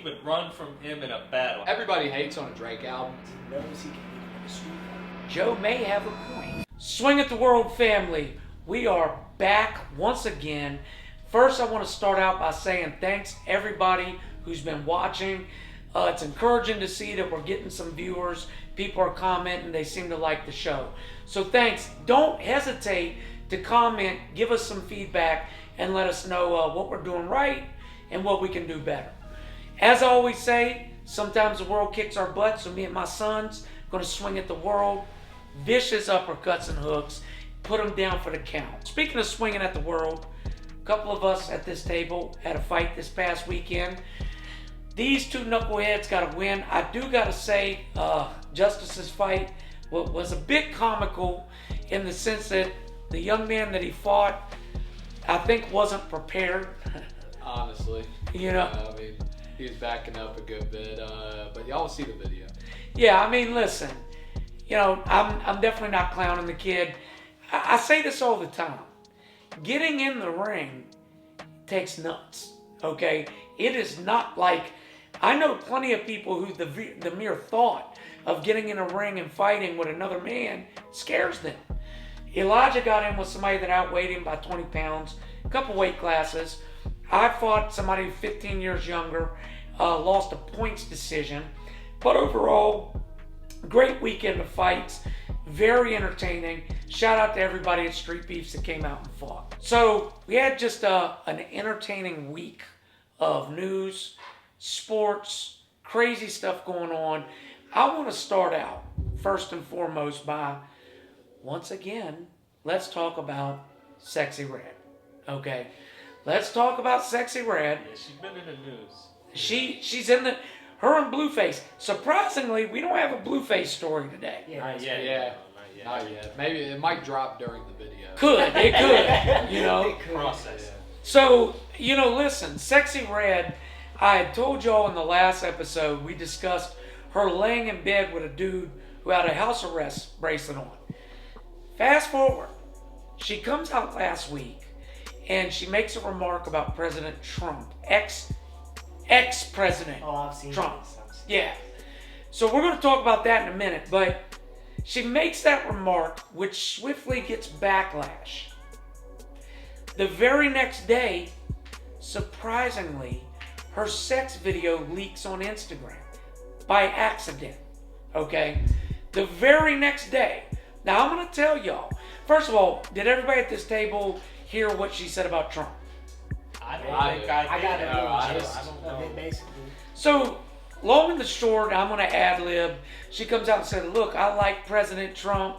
would run from him in a battle. Everybody hates on a Drake album. He knows he can beat him in the street. Joe may have a point. Swing at the World family, we are back once again. First, I want to start out by saying thanks everybody who's been watching. It's encouraging to see that we're getting some viewers. People are commenting, they seem to like the show. So thanks. Don't hesitate to comment, give us some feedback, and let us know what we're doing right and what we can do better. As I always say, sometimes the world kicks our butts, so me and my sons are going to swing at the world. Vicious uppercuts and hooks. Put them down for the count. Speaking of swinging at the world, a couple of us at this table had a fight this past weekend. These two knuckleheads got a win. I do got to say, Justice's fight was a bit comical in the sense that the young man that he fought, I think, wasn't prepared. Honestly. You know? I mean, he was backing up a good bit, but y'all will see the video. Yeah, I mean, listen, you know, I'm definitely not clowning the kid. I say this all the time. Getting in the ring takes nuts, okay? It is not like, I know plenty of people who the mere thought of getting in a ring and fighting with another man scares them. Elijah got in with somebody that outweighed him by 20 pounds, a couple weight classes. I fought somebody 15 years younger, lost a points decision. But overall, great weekend of fights, very entertaining. Shout out to everybody at Street Beefs that came out and fought. So we had just an entertaining week of news, sports, crazy stuff going on. I want to start out first and foremost by, once again, let's talk about Sexyyred. Okay, let's talk about Sexyyred. Yeah, she's been in the news. She's in the, her and Blueface. Surprisingly, we don't have a Blueface story today. Not yet. Yeah. Not yet. Maybe it might drop during the video. It could, you know. It could. Process. So, you know, listen, Sexyyred, I had told y'all in the last episode, we discussed her laying in bed with a dude who had a house arrest bracelet on. Fast forward, she comes out last week and she makes a remark about President Trump, ex-president Oh, I've seen Trump. this. Yeah. So we're going to talk about that in a minute, but she makes that remark, which swiftly gets backlash. The very next day, surprisingly, her sex video leaks on Instagram by accident. Okay? The very next day. Now, I'm going to tell y'all. First of all, did everybody at this table hear what she said about Trump? I don't I think did. I I got did. a No, little I gist don't of know. it, basically. So, long and the short, I'm going to ad-lib. She comes out and said, look, I like President Trump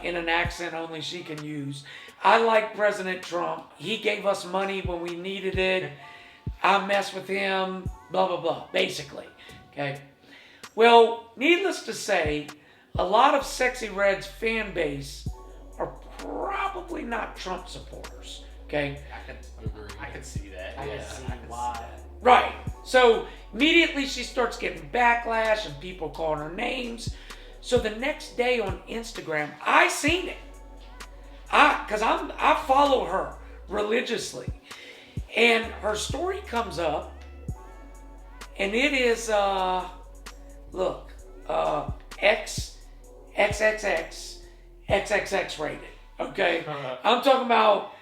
in an accent only she can use. I like President Trump. He gave us money when we needed it. I mess with him, blah, blah, blah, basically. Okay. Well, needless to say, a lot of Sexyred's fan base are probably not Trump supporters. Okay. I can see that. I can see why. Right. So immediately she starts getting backlash and people calling her names. So the next day on Instagram, I seen it. I follow her religiously. And her story comes up and it is XXX rated. Okay. I'm talking about,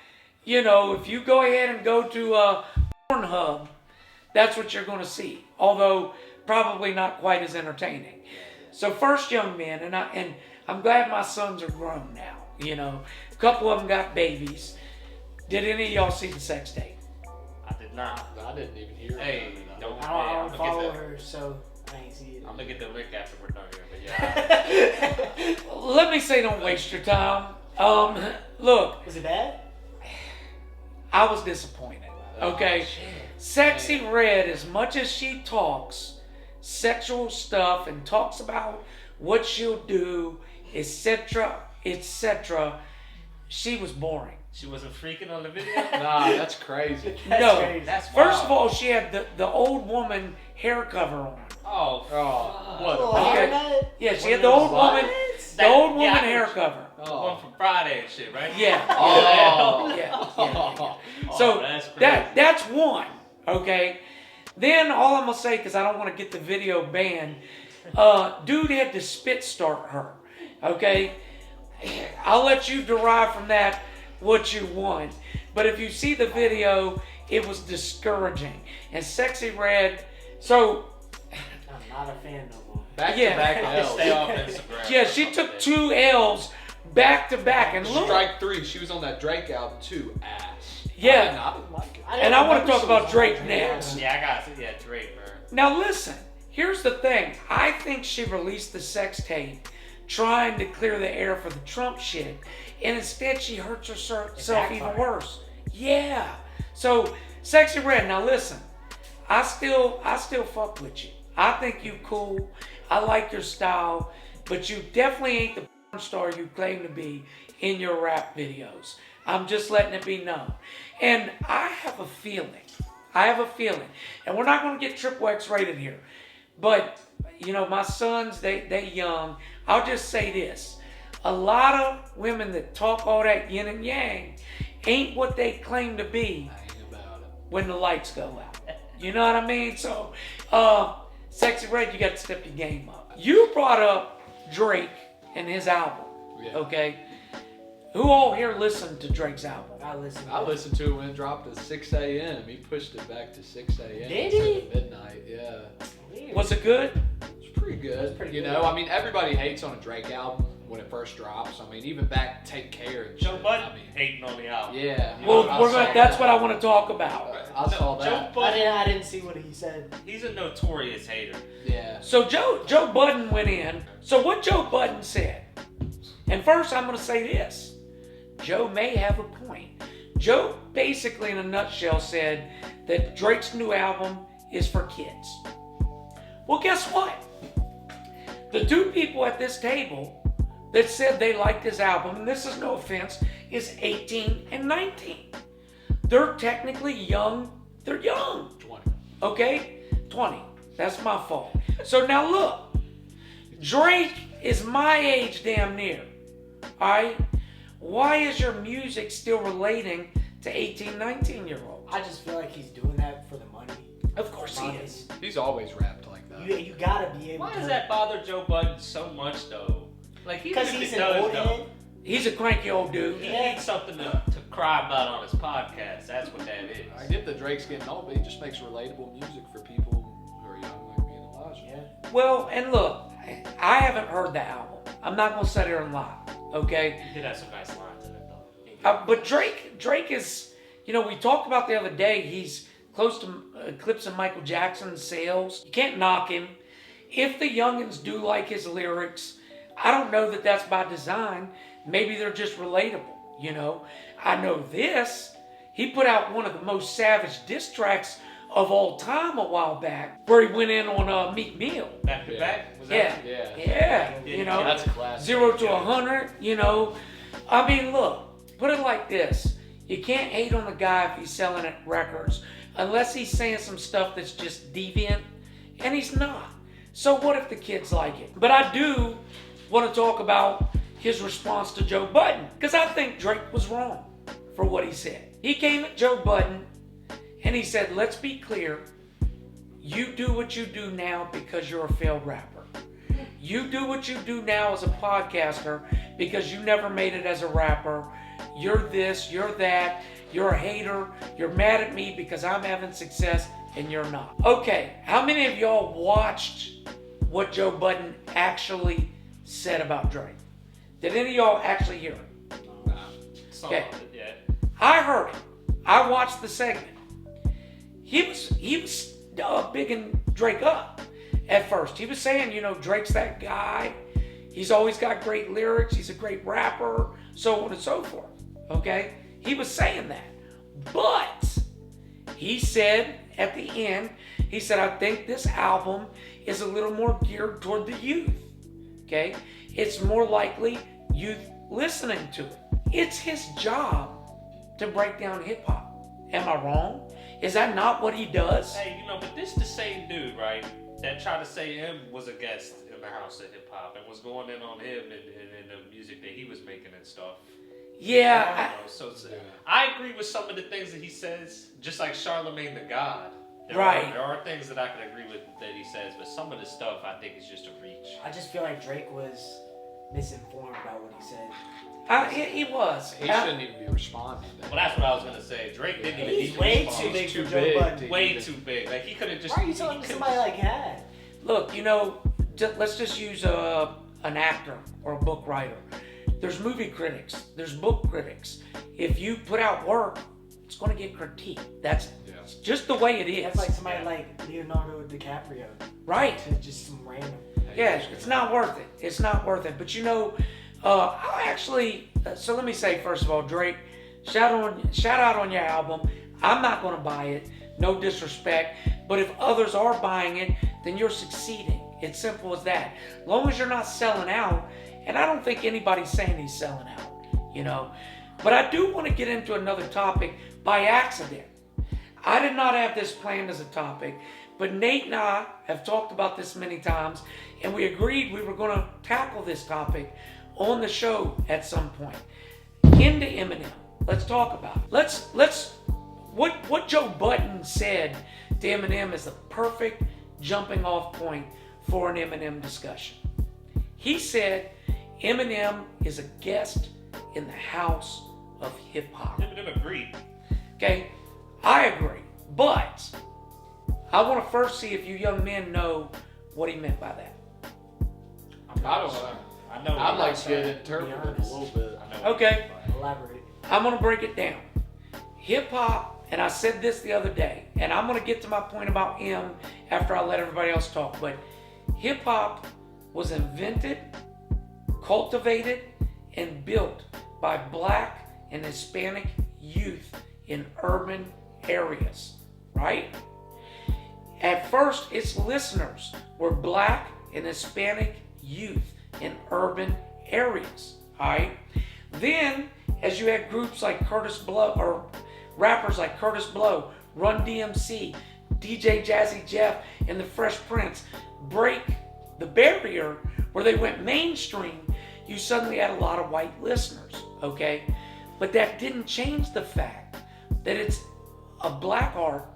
you know, if you go ahead and go to Pornhub, that's what you're going to see. Although probably not quite as entertaining. So first, young men, and I'm glad my sons are grown now. You know, a couple of them got babies. Did any of y'all see the sex tape? I did not. I didn't even hear Hey, it. don't. I I'm don't gonna follow get the, her, so I ain't see it. I'm gonna get the link after we're done here. But yeah. Let me say, don't waste your time. Look, Was it bad? I was disappointed. Okay, Sexyyred, as much as she talks sexual stuff and talks about what she'll do, etc., etc., she was boring. She wasn't freaking on the video. Nah, that's crazy. That's No. crazy. That's First wild. of all, she had the old woman hair cover on. Oh, Oh. what? Little Okay. haircut? Yeah, she One had of the those old what? woman, the old woman Yeah, I hair know. cover. The one from Friday and shit, right? Yeah. Oh. Yeah. Oh, So that's crazy. that's one. Okay. Then all I'm gonna say, because I don't want to get the video banned, dude had to spit start her. Okay, I'll let you derive from that what you want. But if you see the video, it was discouraging. And Sexyyred, so I'm not a fan no more. Back Yeah. to back I'll L's. stay off Instagram. yeah, she took 2 L's back to back, and look, Strike 3. She was on that Drake album too. Ass. Yeah. I didn't like it. And I wanna talk about Drake next. Yeah, I got it. Yeah, Drake, man. now listen, here's the thing. I think she released the sex tape trying to clear the air for the Trump shit, and instead she hurts herself even backfired. worse. Yeah. So Sexyyred, now listen, I still fuck with you. I think you cool. I like your style, but you definitely ain't the porn star you claim to be in your rap videos. I'm just letting it be known. And I have a feeling, and we're not going to get triple X rated here, but you know, my sons, they young. I'll just say this. A lot of women that talk all that yin and yang ain't what they claim to be I ain't about it. when the lights go out. You know what I mean? So, Sexyyred, you got to step your game up. You brought up Drake and his album, Yeah. okay? Who all here listened to Drake's album? I listened to it when it dropped at 6 a.m. He pushed it back to 6 a.m. Did instead he? of midnight. Yeah. Was it good? It's pretty good. pretty you good. know, I mean, everybody hates on a Drake album when it first drops. I mean, even back Take Care and Joe shit. Budden I mean, hating on the album. yeah. Well, I we're saw gonna, that's that. what I want to talk about. I saw Joe that. Budden, I didn't see what he said. he's a notorious hater. Yeah. So Joe Budden went in. So what Joe Budden said, and first I'm going to say this. Joe may have a point. Joe basically in a nutshell said that Drake's new album is for kids. Well, guess what? The 2 people at this table that said they liked his album, and this is no offense, is 18 and 19. They're technically young. They're young. 20. Okay? 20. That's my fault. So now look. Drake is my age damn near. Alright? Why is your music still relating to 18, 19-year-olds? I just feel like he's doing that for the money. Of course he is. He's always rapped like that. You gotta be able Why to. does that bother Joe Budden so much, though? Like, he Because really he's an does, old though. head. He's a cranky old dude. He needs something to cry about on his podcast. That's what that is. I get that Drake's getting old, but he just makes relatable music for people who are young like me and Elijah. Yeah. Well, and look, I haven't heard the album. I'm not going to sit here and lie. Okay? He did have some nice lines in it, though. But Drake is, you know, we talked about the other day, he's close to eclipsing Michael Jackson's sales. You can't knock him. If the youngins do like his lyrics, I don't know that that's by design. Maybe they're just relatable, you know. I know this. He put out one of the most savage diss tracks of all time a while back, where he went in on Meek Mill. Back to back? Was Yeah. that Yeah. You know. That's classic. 0 to 100, you know. I mean, look, put it like this. You can't hate on the guy if he's selling records, unless he's saying some stuff that's just deviant, and he's not. So what if the kids like it? But I do want to talk about his response to Joe Budden, because I think Drake was wrong for what he said. He came at Joe Budden, and he said, let's be clear, you do what you do now because you're a failed rapper. You do what you do now as a podcaster because you never made it as a rapper. You're this, you're that, you're a hater, you're mad at me because I'm having success and you're not. Okay, how many of y'all watched what Joe Budden actually said about Drake? Did any of y'all actually hear it? Some Okay. of it, yeah. I heard it. I watched the segment. He was bigging Drake up at first. He was saying, you know, Drake's that guy. He's always got great lyrics. He's a great rapper, so on and so forth. Okay? He was saying that. But he said at the end, he said, I think this album is a little more geared toward the youth. Okay? It's more likely youth listening to it. It's his job to break down hip hop. Am I wrong? Is that not what he does? Hey, you know, but this the same dude, right? That tried to say him was a guest in the house of hip hop and was going in on him and the music that he was making and stuff. Yeah. I agree with some of the things that he says, just like Charlemagne the God. There are things that I can agree with that he says, but some of the stuff I think is just a reach. I just feel like Drake was misinformed about what he said. He was. He shouldn't even be responding. Well, that's what I was gonna say. Drake didn't even need He's to way respond. too big Too for Joe big. Budden. Way too big. Like he could have just. Why are you telling me somebody like that? Look, let's just use an actor or a book writer. There's movie critics. There's book critics. If you put out work, it's going to get critiqued. That's just the way it is. That's like somebody like Leonardo DiCaprio. Right. Just some random. Yeah, it's not worth it. It's not worth it. But I'll actually. So let me say first of all, Drake, shout out on your album. I'm not going to buy it. No disrespect. But if others are buying it, then you're succeeding. It's simple as that. As long as you're not selling out, and I don't think anybody's saying he's selling out, But I do want to get into another topic by accident. I did not have this planned as a topic, but Nate and I have talked about this many times, and we agreed we were going to tackle this topic on the show at some point. Into Eminem. Let's talk about it. What Joe Budden said to Eminem is the perfect jumping off point for an Eminem discussion. He said Eminem is a guest in the house of hip hop. Eminem agreed. Okay, I agree, but I want to first see if you young men know what he meant by that. I don't know. I know. I'd like to get it interpreted a little bit. I know. Okay, Elaborate. I'm going to break it down. Hip hop, and I said this the other day, and I'm going to get to my point about him after I let everybody else talk, but hip hop was invented, cultivated, and built by Black and Hispanic youth in urban areas, right? At first, its listeners were Black and Hispanic youth in urban areas, all right? Then, as you had groups like Curtis Blow, or rappers like Curtis Blow, Run DMC, DJ Jazzy Jeff, and the Fresh Prince break the barrier where they went mainstream, you suddenly had a lot of white listeners, okay? But that didn't change the fact that it's a black art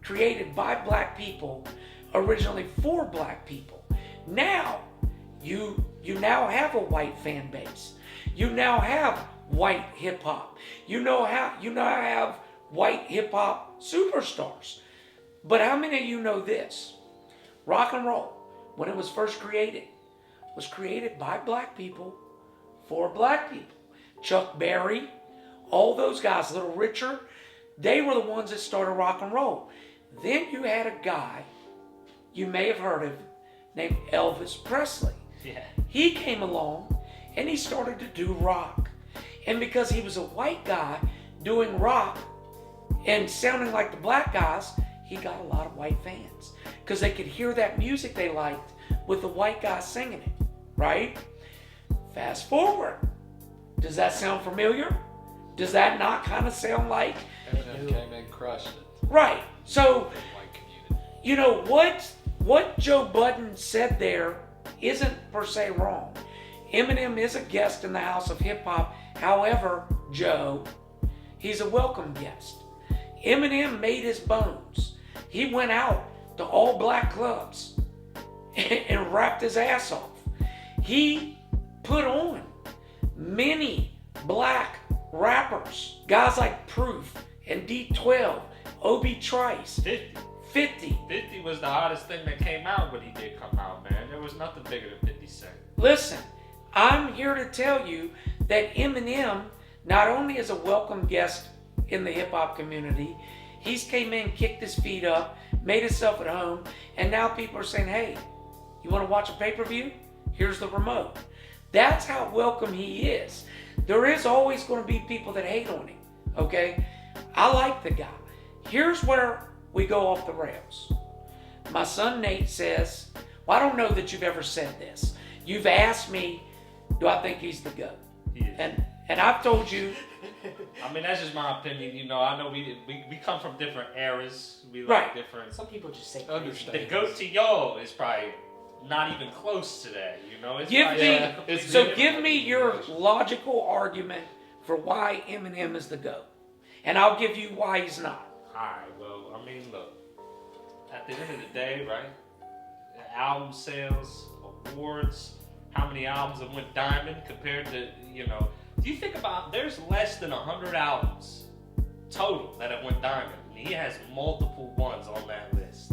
created by black people, originally for black people. Now, you now have a white fan base. You now have white hip hop. You now have white hip hop superstars. But how many of you know this? Rock and roll, when it was first created, was created by black people for black people. Chuck Berry, all those guys, Little Richard, they were the ones that started rock and roll. Then you had a guy, you may have heard of, named Elvis Presley. Yeah. He came along and he started to do rock. And because he was a white guy doing rock and sounding like the black guys, he got a lot of white fans because they could hear that music they liked with the white guy singing it, right? Fast forward. Does that sound familiar? Does that not kind of sound like? Eminem came in and crushed it. Right. So, White community. you know, what Joe Budden said there isn't per se wrong. Eminem is a guest in the house of hip hop. However, Joe, he's a welcome guest. Eminem made his bones. He went out to all black clubs and rapped his ass off. He put on many black rappers, guys like Proof and D12, Obi Trice, 50. 50 was the hottest thing that came out when he did come out, man. There was nothing bigger than 50 Cent. Listen, I'm here to tell you that Eminem not only is a welcome guest in the hip hop community, he's came in, kicked his feet up, made himself at home, and now people are saying, hey, you want to watch a pay-per-view? Here's the remote. That's how welcome he is. There is always going to be people that hate on him, okay? I like the guy. Here's where we go off the rails. My son Nate says, well, I don't know that you've ever said this. You've asked me, do I think he's the GOAT? He is. And I've told you. I mean, that's just my opinion. You know, I know we come from different eras. We like Right. different. Some people just say Understand. The GOAT to y'all is probably not even close to that. You know, it's Give probably me, something completely so different. give me your logical argument for why Eminem is the GOAT. And I'll give you why he's not. Alright, well, I mean, look. at the end of the day, right? Album sales, awards, how many albums have went diamond compared to, do you think about, there's less than 100 albums total that have went diamond. And he has multiple ones on that list.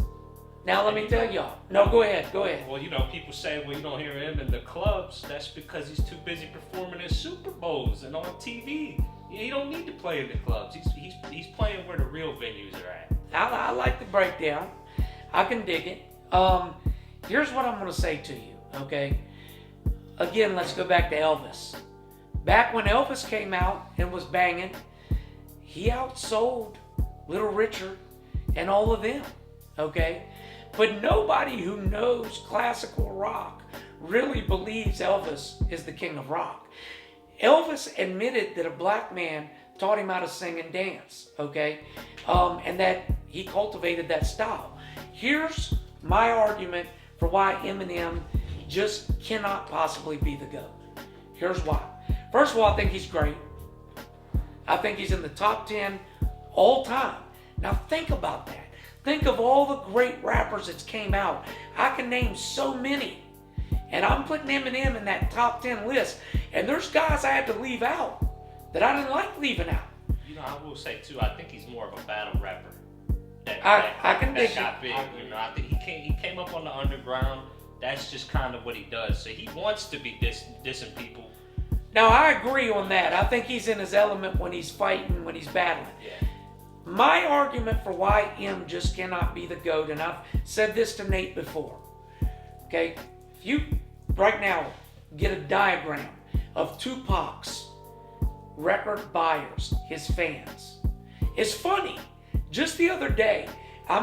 Now let me tell y'all. No, go ahead. Well, people say, well, you don't hear him in the clubs. That's because he's too busy performing in Super Bowls and on TV. He don't need to play in the clubs. He's playing where the real venues are at. I like the breakdown. I can dig it. Here's what I'm going to say to you, okay? Again, let's go back to Elvis. Back when Elvis came out and was banging, he outsold Little Richard and all of them, okay? But nobody who knows classical rock really believes Elvis is the king of rock. Elvis admitted that a black man taught him how to sing and dance, okay? And that he cultivated that style. Here's my argument for why Eminem just cannot possibly be the GOAT. Here's why. First of all, I think he's great. I think he's in the top 10 all time. Now think about that. Think of all the great rappers that came out. I can name so many. And I'm putting Eminem in that top 10 list. And there's guys I had to leave out that I didn't like leaving out. I will say too, I think he's more of a battle rapper. I can dig got big. I think he came up on the underground. That's just kind of what he does. So he wants to be dissing people. Now I agree on that. I think he's in his element when he's fighting, when he's battling. Yeah. My argument for why M just cannot be the GOAT, and I've said this to Nate before. Okay, if you right now get a diagram of Tupac's record buyers, his fans, it's funny. Just the other day, I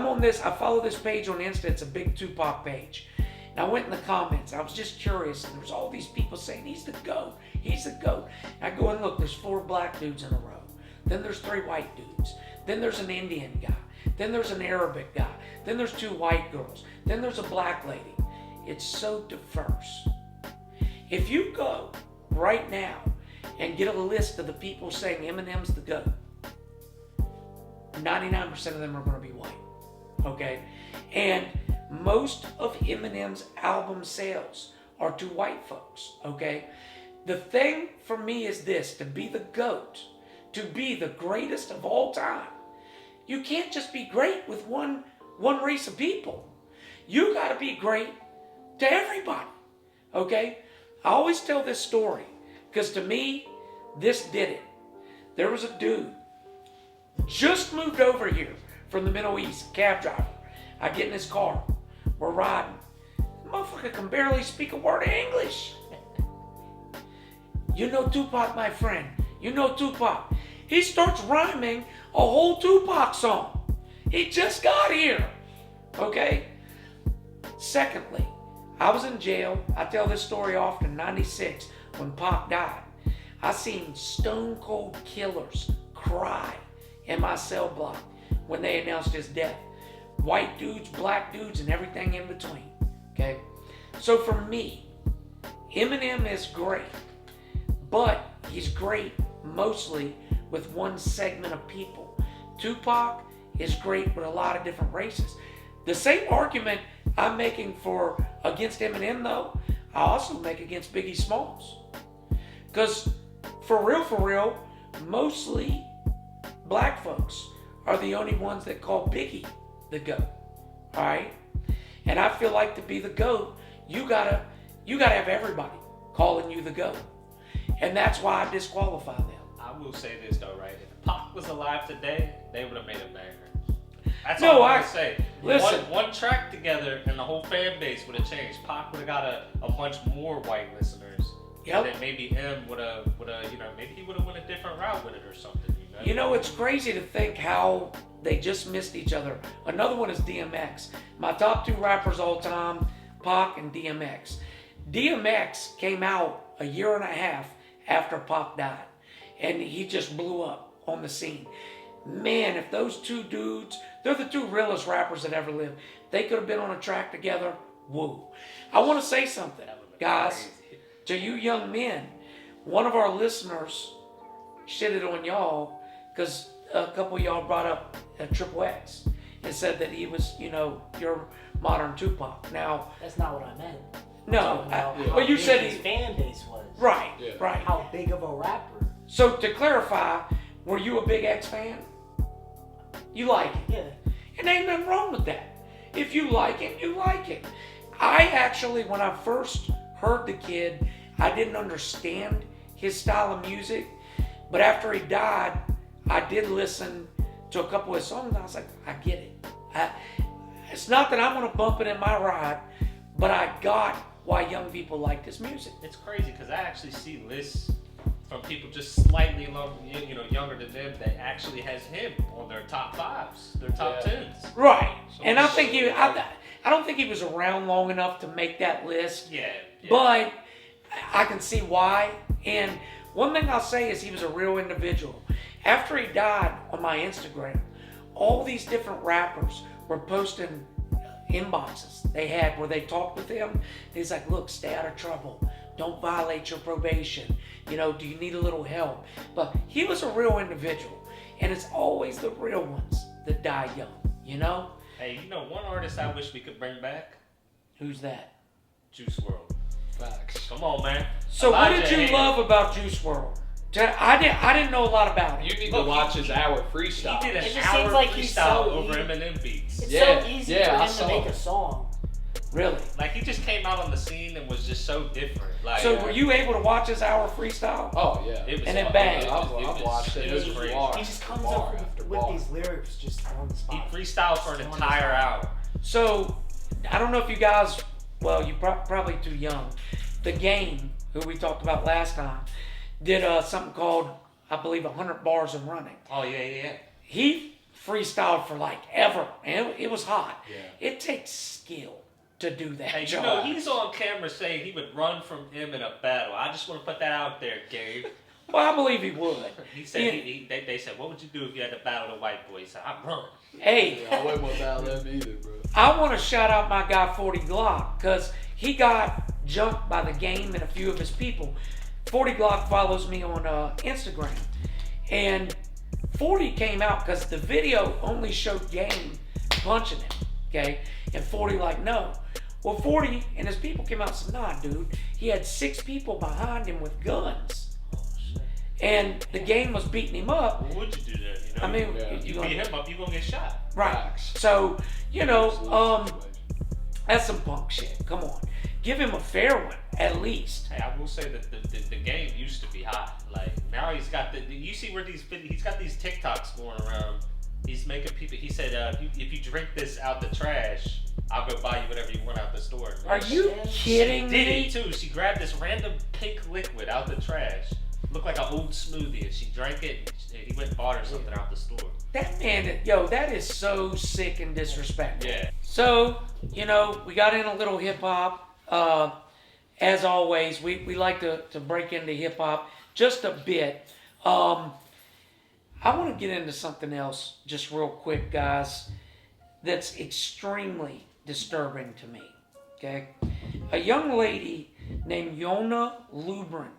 follow this page on Insta, it's a big Tupac page. And I went in the comments, I was just curious, and there's all these people saying, he's the GOAT, he's the GOAT. And I go and look, there's 4 black dudes in a row. Then there's 3 white dudes. Then there's an Indian guy. Then there's an Arabic guy. Then there's 2 white girls. Then there's a black lady. It's so diverse. If you go right now and get a list of the people saying Eminem's the GOAT, 99% of them are going to be white, okay? And most of Eminem's album sales are to white folks, okay? The thing for me is this, to be the GOAT, to be the greatest of all time, you can't just be great with one race of people. You got to be great to everybody, okay? I always tell this story because to me, this did it. There was a dude just moved over here from the Middle East, cab driver. I get in his car. We're riding. The motherfucker can barely speak a word of English. You know Tupac, my friend. You know Tupac. He starts rhyming a whole Tupac song. He just got here. Okay? Secondly, I was in jail. I tell this story often, in 96, when Pac died. I seen stone cold killers cry in my cell block when they announced his death. White dudes, black dudes, and everything in between. Okay? So for me, Eminem is great, but he's great mostly with one segment of people. Tupac is great with a lot of different races. The same argument I'm making against Eminem, though, I also make against Biggie Smalls. Because for real, mostly black folks are the only ones that call Biggie the GOAT. All right? And I feel like to be the GOAT, you gotta have everybody calling you the GOAT. And that's why I disqualify them. I will say this though, right? If Pac was alive today, they would have made a banger. That's No, all I'm gonna say. Listen. One track together and the whole fan base would have changed. Pac would have got a bunch more white listeners. Yep. And then maybe M would have, maybe he would have went a different route with it or something. You know, it's crazy to think how they just missed each other. Another one is DMX. My top 2 rappers all time, Pac and DMX. DMX came out a year and a half after Pac died. And he just blew up on the scene. Man, if those 2 dudes, they're the 2 realest rappers that ever lived. They could have been on a track together. Woo. I want to say something, guys, crazy. To you young men. One of our listeners shitted on y'all because a couple of y'all brought up Triple X. and said that he was, your modern Tupac. Now, That's not what I meant. no, How well, you big said his fan base was. right, Yeah. right. How big of a rapper. So to clarify, were you a big X fan? You like it, Yeah. and ain't nothing wrong with that. If you like it, you like it. I actually, when I first heard the kid, I didn't understand his style of music, but after he died, I did listen to a couple of his songs, and I was like, I get it. It's not that I'm gonna bump it in my ride, but I got why young people like this music. It's crazy because I actually see lists from people just slightly younger than them that actually has him on their top 5s, their top 10s. Right, So and I it's- think I don't think he was around long enough to make that list. Yeah. But I can see why. And one thing I'll say is he was a real individual. After he died, on my Instagram, all these different rappers were posting inboxes they had where they talked with him. He's like, look, stay out of trouble. Don't violate your probation. Do you need a little help? But he was a real individual. And it's always the real ones that die young, Hey, one artist I wish we could bring back? Who's that? Juice WRLD. Facts. Come on, man. So what Elijah did you Hayes. love about Juice WRLD? I didn't know a lot about it. You need Look, to watch his hour He freestyle. did an It just hour seems like he's freestyle so over easy. Eminem beats. It's Yeah, so easy yeah, I for him saw to make it. a song. Really? Like, he just came out on the scene and was just so different. Like, So were you able to watch his hour freestyle? Oh yeah. It was And it fucking- banged. I've watched it. It was It was crazy. bar. He just comes bar up after with bar. these lyrics just on the He spot. freestyled for an On the entire spot. hour. So I don't know if you guys, well, you're probably too young. The Game, who we talked about last time, did something called, I believe, 100 bars and running. Oh, yeah. He freestyled for like ever, and it was hot. Yeah. It takes skill to do that Hey, job. he's on camera saying he would run from him in a battle. I just want to put that out there, Gabe. Well, I believe he would. He said, Yeah. they said, what would you do if you had to battle the white boy? He said, I'd run. Hey, Yeah, I wouldn't want that them either, bro. I want to shout out my guy 40 Glock because he got jumped by the Game and a few of his people. 40 Glock follows me on Instagram, and 40 came out because the video only showed Game punching him, okay? And 40 like, no. Well, 40 and his people came out and said, nah, dude. He had 6 people behind him with guns, and the Game was beating him up. What would you do there? I mean, Yeah. You beat him up, you gonna get shot. right? Facts. So Absolute situation. that's some punk shit. Come on, give him a fair one at least. Hey, I will say that the game used to be hot. Like, now he's got you see where he's got these TikToks going around. He's making people, he said, if you drink this out the trash, I'll go buy you whatever you want out the store. Are you kidding She did me? it too. She grabbed this random pink liquid out the trash. Looked like an old smoothie, and she drank it, and he went and bought her something out the store. That man, that is so sick and disrespectful. Yeah. So, we got in a little hip hop. As always, we like to break into hip hop just a bit. I want to get into something else just real quick, guys, that's extremely disturbing to me. Okay? A young lady named Yona Lubrin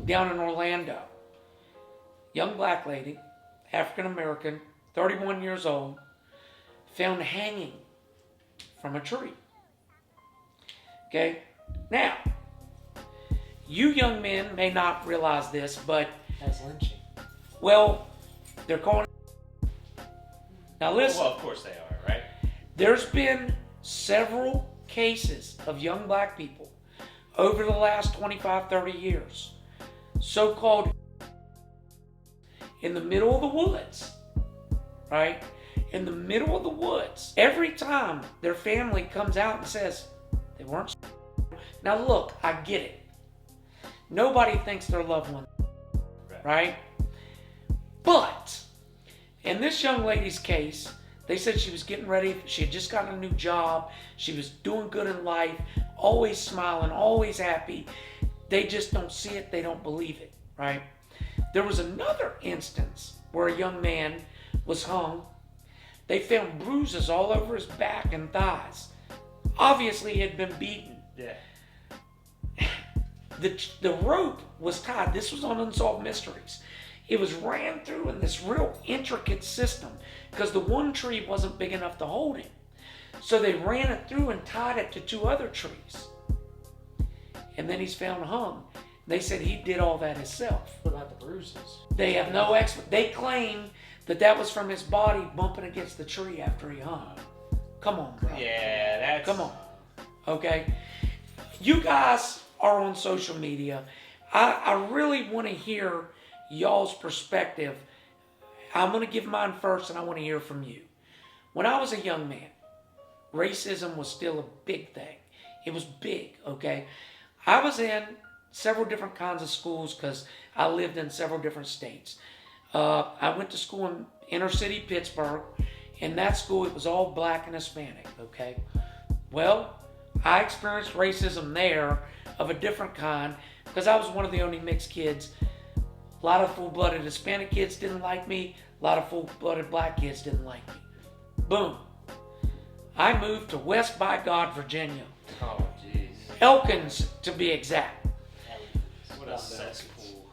down in Orlando. Young black lady, African American, 31 years old, found hanging from a tree. Okay? Now, you young men may not realize this, but, That's lynching. well, they're calling it. Now listen, Well, of course they are, right? there's been several cases of young black people over the last 25, 30 years, so-called in the middle of the woods, right? In the middle of the woods. Every time their family comes out and says, they weren't. Now look, I get it. Nobody thinks their loved one, right? But in this young lady's case, they said she was getting ready. She had just gotten a new job. She was doing good in life, always smiling, always happy. They just don't see it. They don't believe it, right? There was another instance where a young man was hung. They found bruises all over his back and thighs. Obviously, he had been beaten. Yeah. The rope was tied. This was on Unsolved Mysteries. It was ran through in this real intricate system because the one tree wasn't big enough to hold him. So they ran it through and tied it to 2 other trees. And then he's found hung. They said he did all that himself. What about the bruises? They have no They claim that was from his body bumping against the tree after he hung. Come on, bro. Yeah, that's... Come on. Okay? You guys are on social media. I really want to hear y'all's perspective. I'm going to give mine first, and I want to hear from you. When I was a young man, racism was still a big thing. It was big, okay? I was in several different kinds of schools because I lived in several different states. I went to school in inner city Pittsburgh. In that school, it was all black and Hispanic, okay? Well, I experienced racism there of a different kind because I was one of the only mixed kids. A lot of full-blooded Hispanic kids didn't like me. A lot of full-blooded black kids didn't like me. Boom. I moved to West by God, Virginia. Oh, jeez. Elkins, to be exact. What a cesspool.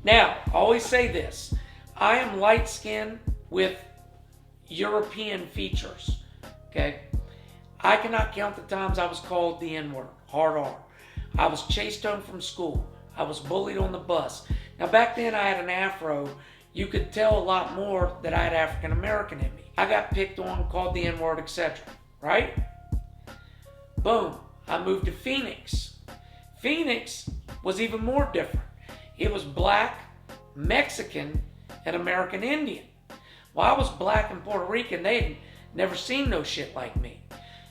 Now, I always say this. I am light-skinned with European features, okay? I cannot count the times I was called the N-word, hard R. I was chased home from school. I was bullied on the bus. Now, back then I had an afro. You could tell a lot more that I had African American in me. I got picked on, called the N-word, etc. Right? Boom. I moved to Phoenix. Phoenix was even more different. It was black, Mexican, and American Indian. Well, I was black and Puerto Rican. They had never seen no shit like me.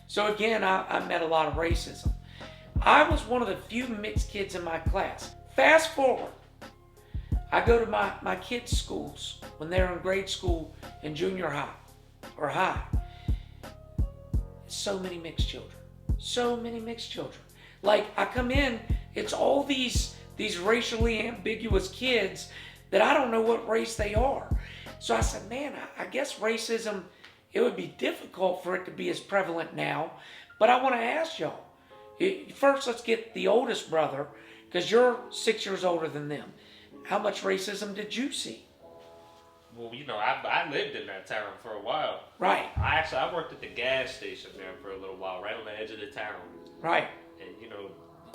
So again, I met a lot of racism. I was one of the few mixed kids in my class. Fast forward. I go to my kids' schools when they're in grade school and junior high or high. So many mixed children. So many mixed children. Like, I come in, it's all these racially ambiguous kids that I don't know what race they are. So I said, man, I guess racism, it would be difficult for it to be as prevalent now. But I want to ask y'all. First, let's get the oldest brother, because you're 6 years older than them. How much racism did you see? Well, I lived in that town for a while. Right. I worked at the gas station there for a little while, right on the edge of the town. Right. And,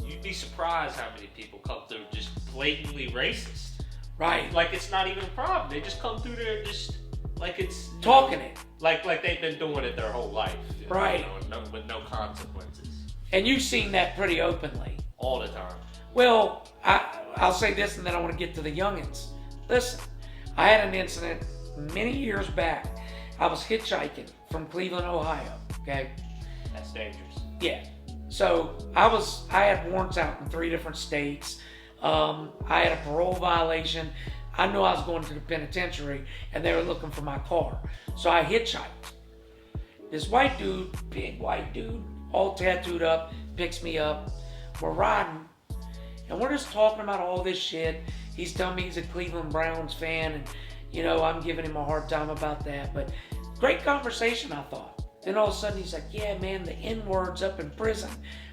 you'd be surprised how many people come through just blatantly racist. Right. Like it's not even a problem. They just come through there just like it's... Talking it. Like they've been doing it their whole life. Right. With no consequences. And you've seen that pretty openly. All the time. Well, I'll say this and then I want to get to the youngins. Listen, I had an incident many years back. I was hitchhiking from Cleveland, Ohio, okay? That's dangerous. Yeah. So I had warrants out in 3 different states. I had a parole violation. I knew I was going to the penitentiary and they were looking for my car. So I hitchhiked. This white dude, big white dude, all tattooed up, picks me up. We're riding and we're just talking about all this shit. He's telling me he's a Cleveland Browns fan and, I'm giving him a hard time about that. But great conversation, I thought. Then all of a sudden he's like, yeah, man, the N-word's up in prison.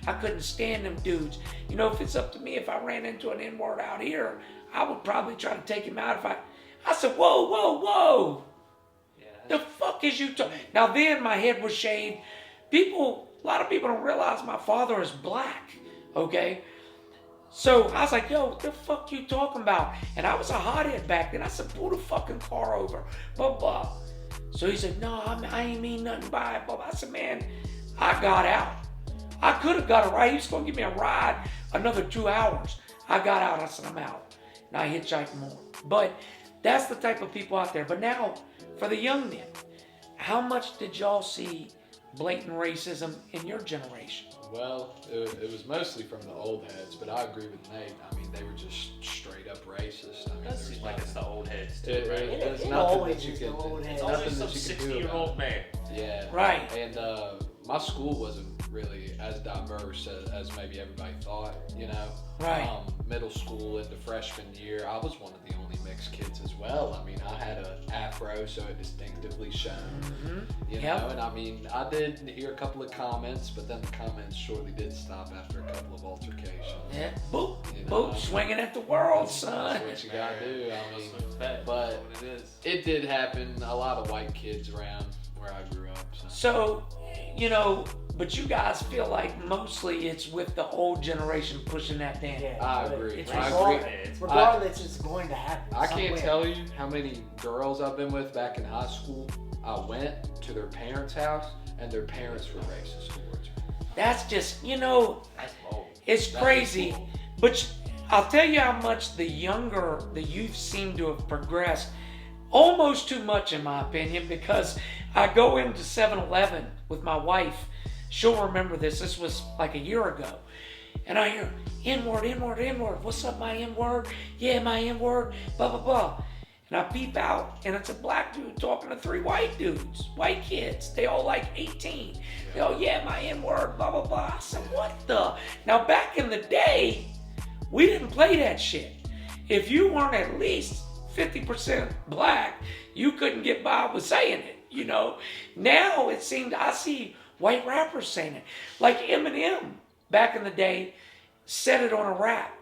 I couldn't stand them dudes. If it's up to me, if I ran into an N-word out here, I would probably try to take him out I said, whoa. Yeah. The fuck is you talking? Now then my head was shaved. A lot of people don't realize my father is black, okay? So I was like, yo, what the fuck you talking about? And I was a hothead back then. I said, pull the fucking car over, blah, blah. So he said, no, I ain't mean nothing by it. I said, man, I got out. I could have got a ride. He was going to give me a ride another 2 hours. I got out. I said, I'm out. And I hitchhiked more. But that's the type of people out there. But now, for the young men, how much did y'all see blatant racism in your generation? Well, it was mostly from the old heads, but I agree with Nate. I mean, they were just straight up racist. I mean, That seems like it's the old heads too, It- right? it- There's It nothing always that you is can. the old heads. It's nothing always some that you can do 60-year-old about man. it. Yeah. Right. And my school wasn't really as diverse as maybe everybody thought, you know. Right. Middle school into freshman year, I was one of the only mixed kids as well. I mean, I had an afro, so it distinctively shone, you know. And I mean, I did hear a couple of comments, but then the comments surely did stop after a couple of altercations. Yeah, boop, You know? boop, swinging at the world, son. That's what you gotta do. I mean, But but it is. it did happen. A lot of white kids around where I grew up. So. So, you know, but you guys feel like mostly it's with the old generation pushing that down. Yeah, I but agree. It's I regardless, it's going to happen. I can't somewhere. tell you how many girls I've been with back in high school. I went to their parents' house and their parents were racist towards me. That's just, you know, That's bold. it's That is crazy. bold. But I'll tell you how much the youth seem to have progressed. Almost too much, in my opinion, because I go into 7-Eleven with my wife. She'll remember this. This was like a year ago. And I hear, N-word, N-word, N-word. What's up, my N-word? Yeah, my N-word, blah, blah, blah. And I peep out, and it's a black dude talking to 3 white dudes, white kids. They all like 18. They all, yeah, my N-word, blah, blah, blah. I said, what the? Now, back in the day, we didn't play that shit. If you weren't at least 50% black, you couldn't get by with saying it, you know? Now it seemed, I see white rappers saying it. Like Eminem, back in the day, said it on a rap.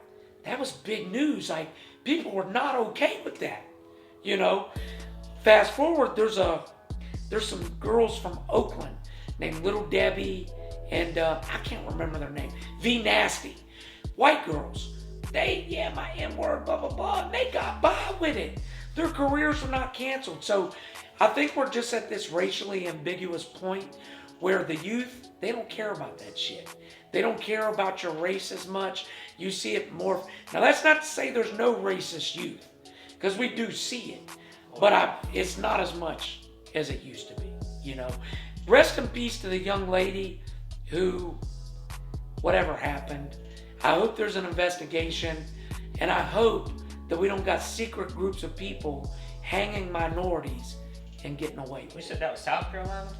That was big news. Like, people were not okay with that, you know? Fast forward, there's some girls from Oakland named Little Debbie and I can't remember their name, V Nasty. White girls. They, yeah, my N-word, blah, blah, blah, and they got by with it. Their careers were not canceled. So I think we're just at this racially ambiguous point where the youth, they don't care about that shit. They don't care about your race as much. You see it more. Now, that's not to say there's no racist youth, because we do see it. But it's not as much as it used to be, you know. Rest in peace to the young lady who, whatever happened, I hope there's an investigation, and I hope that we don't got secret groups of people hanging minorities and getting away We with it. said that was South Carolina?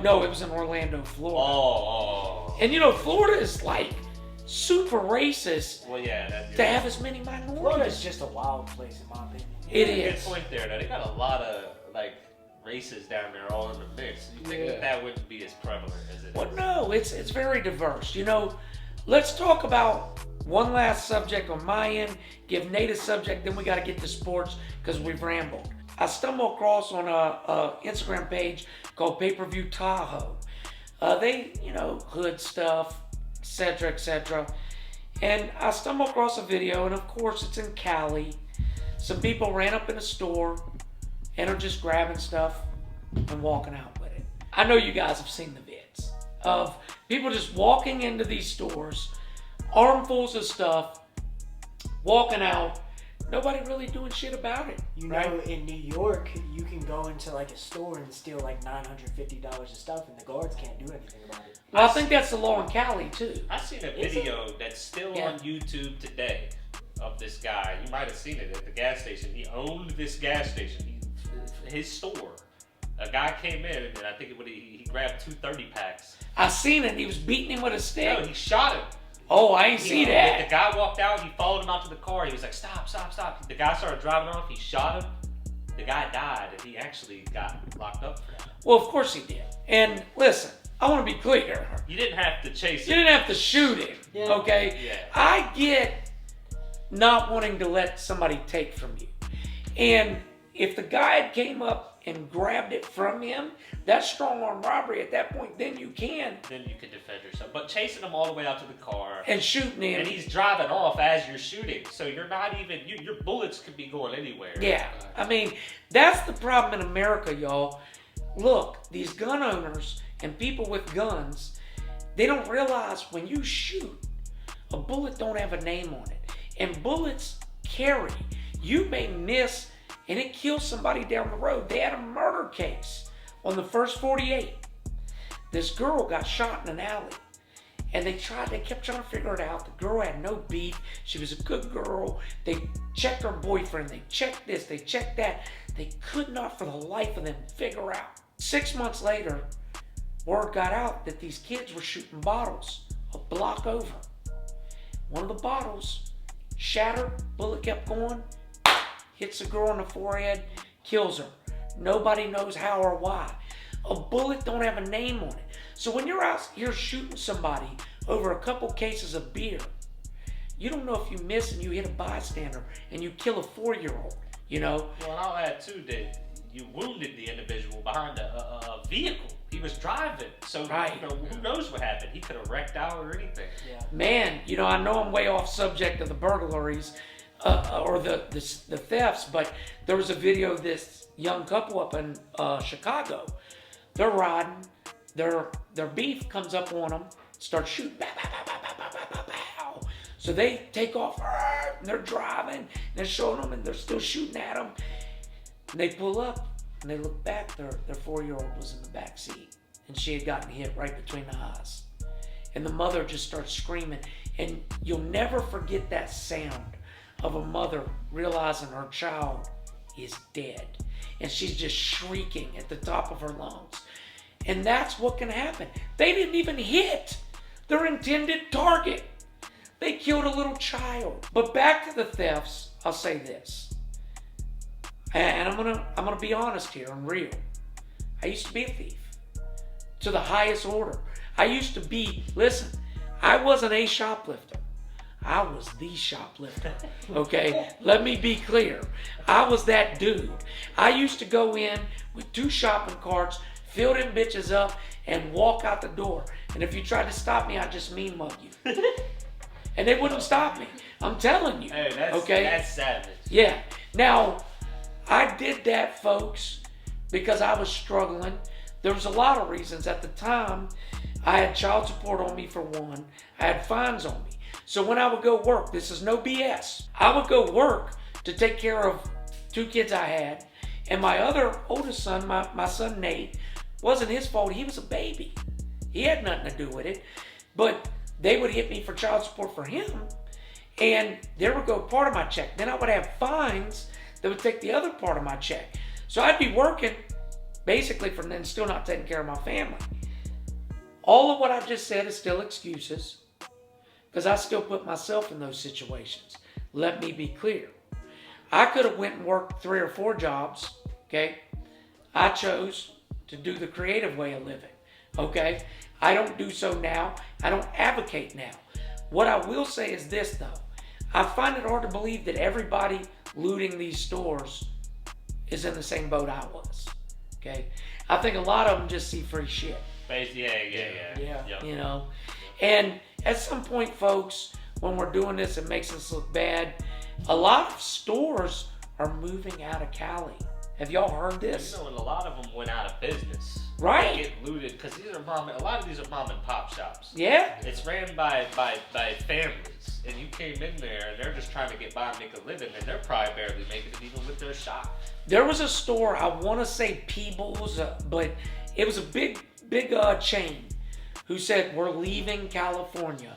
No, it was in Orlando, Florida. Oh. And you know, Florida is like super racist Well, yeah. That, to have as many minorities. Florida's just a wild place, in my opinion. It Good is. point there. Though. They got a lot of like races down there all in the mix. You think Yeah. that wouldn't be as prevalent as it is? Well, no, it's very diverse. You know, let's talk about one last subject on my end. Give Nate a subject, then we got to get to sports because we've rambled. I stumbled across on a Instagram page called Pay-Per-View Tahoe. They, you know, hood stuff, etc., etc. And I stumbled across a video, and of course it's in Cali. Some people ran up in a store and are just grabbing stuff and walking out with it. I know you guys have seen the vids of people just walking into these stores, armfuls of stuff, walking out, nobody really doing shit about it. You right? know, in New York, you can go into like a store and steal like $950 of stuff, and the guards can't do anything about it. Well, I think that's the law in Cali too. I seen a Is video that's still Yeah. on YouTube today of this guy. You might have seen it at the gas station. He owned this gas station. His store. A guy came in and I think he grabbed 2 30-packs. I seen it. He was beating him with a stick. No, he shot him. Oh, I ain't see The that. guy walked out. He followed him out to the car. He was like, "Stop, stop, stop!" The guy started driving off. He shot him. The guy died, and he actually got locked up for that. Well, of course he did. And listen, I want to be clear. You didn't have to chase You him. didn't have to shoot him, Yeah. okay? Yeah. I get not wanting to let somebody take from you. And if the guy had came up and grabbed it from him, that's strong arm robbery at that point. Then you can. Then you could defend yourself. But chasing him all the way out to the car, And shooting him. and he's driving off as you're shooting, so you're not even. Your bullets could be going anywhere. Yeah, I mean, that's the problem in America, y'all. Look, these gun owners and people with guns, they don't realize when you shoot, a bullet don't have a name on it. And bullets carry. You may miss and it kills somebody down the road. They had a murder case on the first 48. This girl got shot in an alley. And they kept trying to figure it out. The girl had no beef. She was a good girl. They checked her boyfriend. They checked this. They checked that. They could not for the life of them figure out. 6 months later, word got out that these kids were shooting bottles a block over. One of the bottles shattered, bullet kept going, hits the girl in the forehead, kills her. Nobody knows how or why. A bullet don't have a name on it. So when you're out here shooting somebody over a couple cases of beer, you don't know if you miss and you hit a bystander and you kill a 4-year-old, you know? Well, and I'll add too that you wounded the individual behind a vehicle. He was driving, so Right. you know, who knows what happened? He could have wrecked out or anything. Yeah. Man, you know, I know I'm way off subject of the burglaries or the thefts, but there was a video of this young couple up in Chicago. They're riding, their beef comes up on them, starts shooting, bow, bow, bow, bow, bow, bow, bow, bow. So they take off, and they're driving, and they're showing them, and they're still shooting at them. And they pull up, and they look back, their 4-year-old was in the back seat, and she had gotten hit right between the eyes. And the mother just starts screaming, and you'll never forget that sound of a mother realizing her child is dead. And she's just shrieking at the top of her lungs. And that's what can happen. They didn't even hit their intended target. They killed a little child. But back to the thefts, I'll say this. And I'm gonna be honest here and real. I used to be a thief to the highest order. I used to be, listen, I wasn't a shoplifter. I was the shoplifter, okay? Let me be clear. I was that dude. I used to go in with 2 shopping carts, fill them bitches up, and walk out the door. And if you tried to stop me, I'd just mean mug you. And they wouldn't stop me. I'm telling you. Hey, that's savage. Yeah. Now, I did that, folks, because I was struggling. There was a lot of reasons. At the time, I had child support on me for one. I had fines on me. So when I would go work, this is no BS, I would go work to take care of 2 kids I had. And my other oldest son, my son Nate, wasn't his fault. He was a baby. He had nothing to do with it. But they would hit me for child support for him. And there would go part of my check. Then I would have fines that would take the other part of my check. So I'd be working basically for then still not taking care of my family. All of what I just said is still excuses, because I still put myself in those situations. Let me be clear. I could have went and worked 3 or 4 jobs, okay? I chose to do the creative way of living, okay? I don't do so now. I don't advocate now. What I will say is this, though. I find it hard to believe that everybody looting these stores is in the same boat I was, okay? I think a lot of them just see free shit. Yeah. You know? And at some point, folks, when we're doing this, it makes us look bad. A lot of stores are moving out of Cali. Have y'all heard this? You know, and a lot of them went out of business. Right. They get looted because a lot of these are mom and pop shops. Yeah. It's ran by families, and you came in there, and they're just trying to get by and make a living, and they're probably barely making it even with their shop. There was a store, I want to say Peebles, but it was a big chain who said, we're leaving California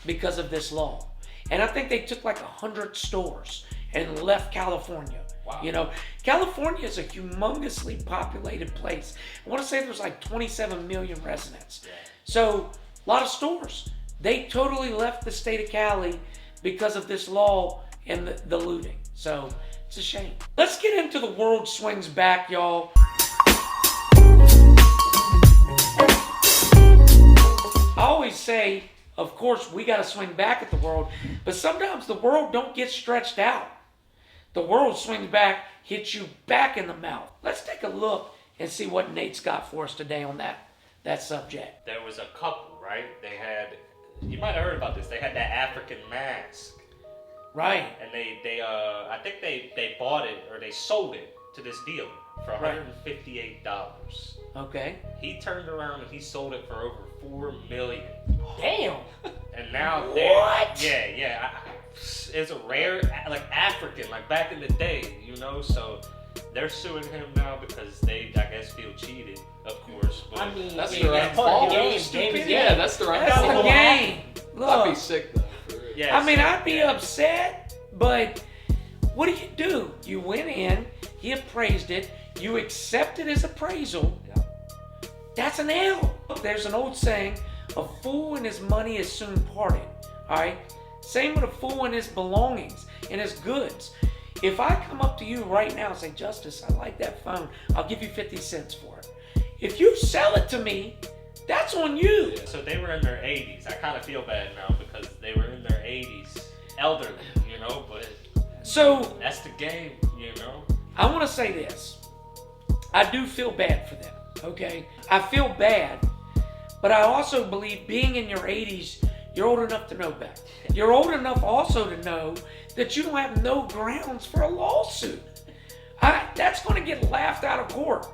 because of this law. And I think they took like 100 stores and left California. Wow. You know, California is a humongously populated place. I want to say there's like 27 million residents. Yeah. So, a lot of stores. They totally left the state of Cali because of this law and the looting. So, it's a shame. Let's get into the world swings back, y'all. I always say, of course, we got to swing back at the world, but sometimes the world don't get stretched out. The world swings back, hits you back in the mouth. Let's take a look and see what Nate's got for us today on that subject. There was a couple, right? They had, you might have heard about this, they had that African mask. Right. And I think they bought it, or they sold it to this dealer for $158. Okay. He turned around and he sold it for over $4 million. Damn. And now What? Yeah. It's a rare, like African, like back in the day, you know. So they're suing him now because they, I guess, feel cheated, of course. But I mean, that's yeah, the right part of the call. game. Game is Yeah, game. that's the right That's call. the game. I'd Look, be sick though. For real. yeah, I mean, so- I'd be upset, but what do? You went in, he appraised it, you accepted his appraisal, That's an L. There's an old saying, a fool and his money is soon parted. All right? Same with a fool and his belongings and his goods. If I come up to you right now and say, Justice, I like that phone, I'll give you 50 cents for it. If you sell it to me, that's on you. So they were in their 80s. I kind of feel bad now because they were in their 80s, elderly, you know, but So that's the game, you know. I want to say this. I do feel bad for them, okay? I feel bad, but I also believe being in your 80s, you're old enough to know better. You're old enough also to know that you don't have no grounds for a lawsuit. That's going to get laughed out of court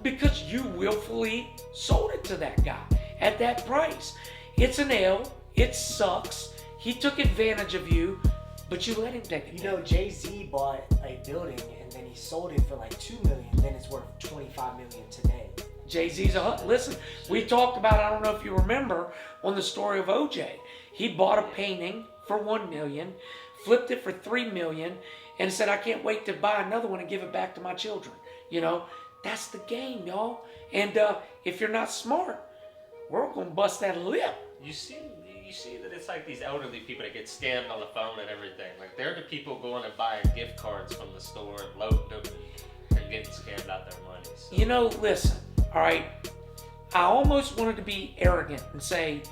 because you willfully sold it to that guy at that price. It's an L. It sucks. He took advantage of you, but you let him take it. You know, Jay-Z bought a building and then he sold it for like $2 million. Then it's worth $25 million today. Jay-Z's listen, we talked about, I don't know if you remember, on the story of OJ. He bought a painting for $1 million, flipped it for $3 million, and said, I can't wait to buy another one and give it back to my children. You know, that's the game, y'all. And if you're not smart, we're going to bust that lip. You see that it's like these elderly people that get scammed on the phone and everything. Like, they're the people going and buying gift cards from the store and loading them and getting scammed out their money. So. You know, listen, all right, I almost wanted to be arrogant and say,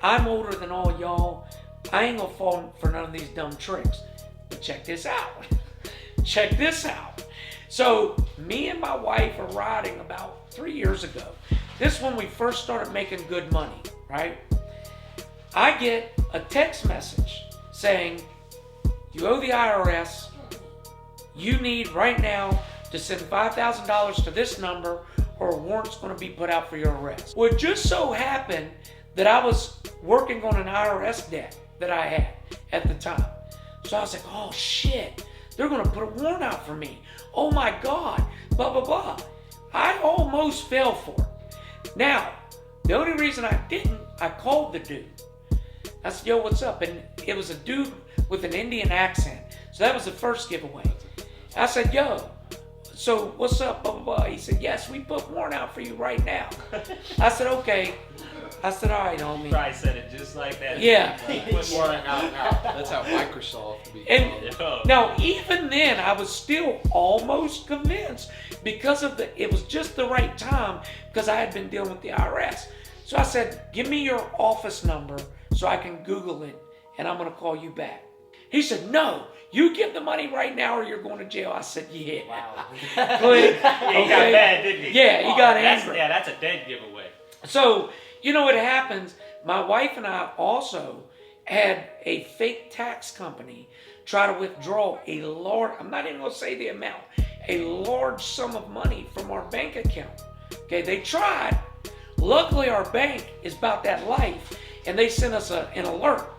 I'm older than all y'all. I ain't gonna fall for none of these dumb tricks. But check this out. Check this out. So, me and my wife are riding about 3 years ago. This is when we first started making good money, right? I get a text message saying, you owe the IRS. You need right now to send $5,000 to this number or a warrant's going to be put out for your arrest. Well, it just so happened that I was working on an IRS debt that I had at the time. So I was like, oh shit, they're going to put a warrant out for me. Oh my God, blah, blah, blah. I almost fell for it. Now, the only reason I didn't, I called the dude. I said, yo, what's up? And it was a dude with an Indian accent. So that was the first giveaway. I said, yo, so what's up? Blah, blah, blah. He said, yes, we put warrant out for you right now. I said, okay. I said, all right, homie. Probably said it just like that. Yeah. Put warrant out now. That's how Microsoft be And called. now, even then, I was still almost convinced because of it was just the right time because I had been dealing with the IRS. So I said, give me your office number so I can Google it and I'm going to call you back. He said, no, you give the money right now or you're going to jail. I said, yeah. Wow. Click. He got mad, didn't he? Yeah, he got angry. Yeah, that's a dead giveaway. So, you know what happens? My wife and I also had a fake tax company try to withdraw a large, I'm not even going to say the amount, a large sum of money from our bank account. Okay, they tried. Luckily, our bank is about that life, and they sent us an alert,